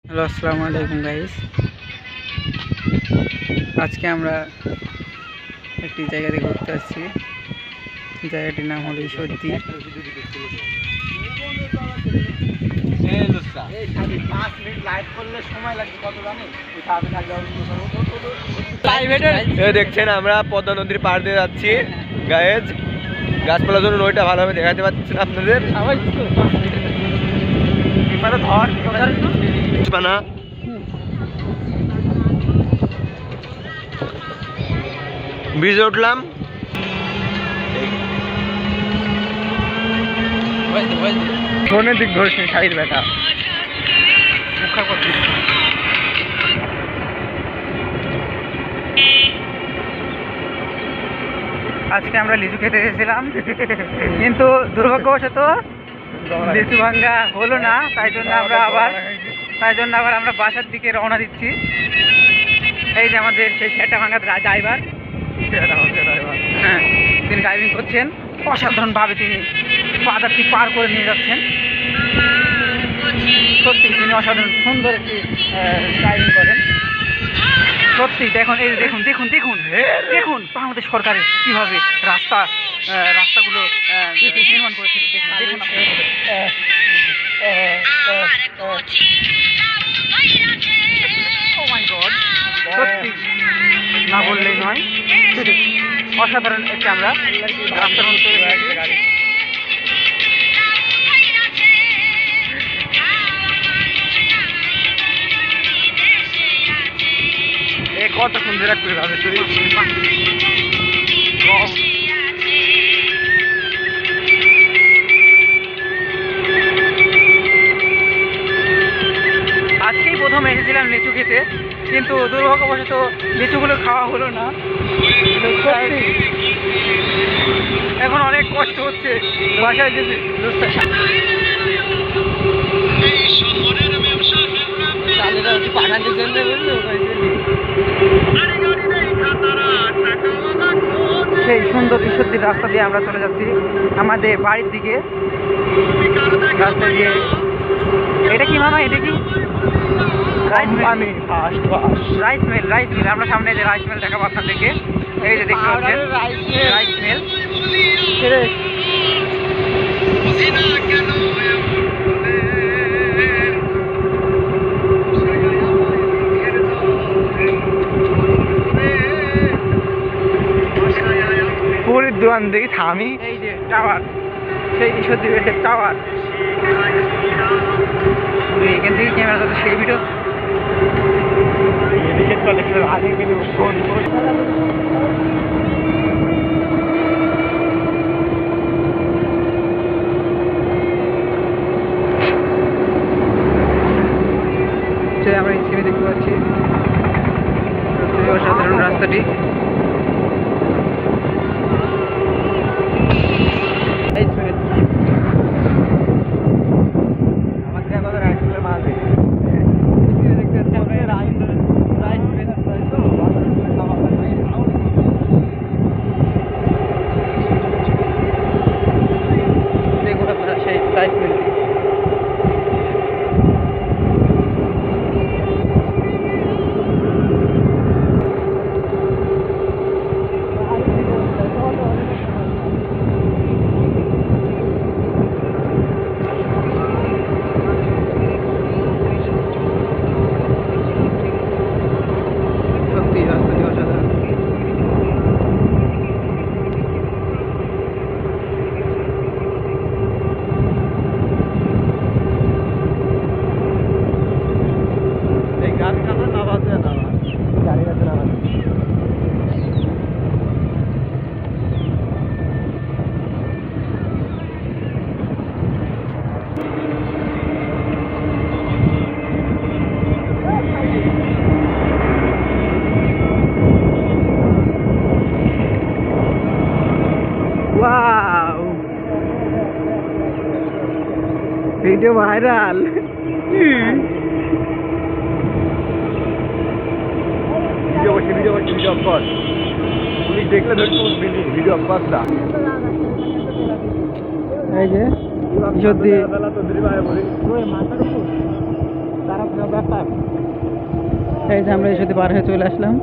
Hello, আসসালামু আলাইকুম guys. আজকে আমরা একটি জায়গাতে ঘুরতে আসছি। জায়গাটির নাম হলো ঈশ্বরদী। দেখছেন আমরা পদ্মা নদীর পাড় দিয়ে যাচ্ছি গায়েজ। গাছপালার জন্য নইটা ভালোভাবে দেখাতে পাচ্ছি না আপনাদের। ব্রিজে উঠলাম। ফোনের দিক ধরছে শাড়ির ব্যথা। আজকে আমরা লিচু খেতে এসেছিলাম, কিন্তু দুর্ভাগ্যবশত লিচু ভাঙ্গা হলো না। তাই জন্য আবার আমরা বাসার দিকে রওনা দিচ্ছি। এই যে আমাদের সেই সেটা ভাঙ্গা ড্রাইভার, হ্যাঁ, তিনি ড্রাইভিং করছেন অসাধারণভাবে। তিনি বাজারটি পার করে নিয়ে যাচ্ছেন। সত্যি তিনি অসাধারণ সুন্দর একটি ড্রাইভিং করেন। সত্যি দেখুন, এই দেখুন দেখুন দেখুন দেখুন বাংলাদেশ সরকারের কীভাবে রাস্তাগুলো নির্মাণ করেছে। দেখুন দেখুন, ও মাই গড, সত্যি না বললেই নয়। অসাধারণ একটি আমরা রাস্তার মধ্যে গাড়ি। কত সুন্দর একটু আজকেই প্রথম এসেছিলাম লিচু খেতে, কিন্তু দুর্ভাগ্যবশত লিচুগুলো খাওয়া হলো না। এখন অনেক কষ্ট হচ্ছে বাসায় যেতে। সেই সুন্দর ঈশ্বরদীর রাস্তা দিয়ে আমরা চলে যাচ্ছি আমাদের বাড়ির দিকে। রাস্তা দিয়ে এটা কি মামা, এটা কি রাইস মিল। আমরা সামনে যে রাইস মিল দেখাবো আপনাদেরকে। এই যে দেখতে পাচ্ছেন রাইস মিল। পুরীর দোকান দেখি থামি। এই যে টাওয়ার, সেই ঈশ্বরদী বেটের টাওয়ার। এখান থেকে ক্যামেরা যাতে সেই ভিডিও আমরা স্ক্রিনে দেখতে পাচ্ছি অসাধারণ রাস্তাটি। Video viral. ভিডিও কর, পুলিশ দেখলে ভিডিও কর। এই যে ঈশ্বরদী এই যে আমরা এই সাথে পার হয়ে চলে আসলাম।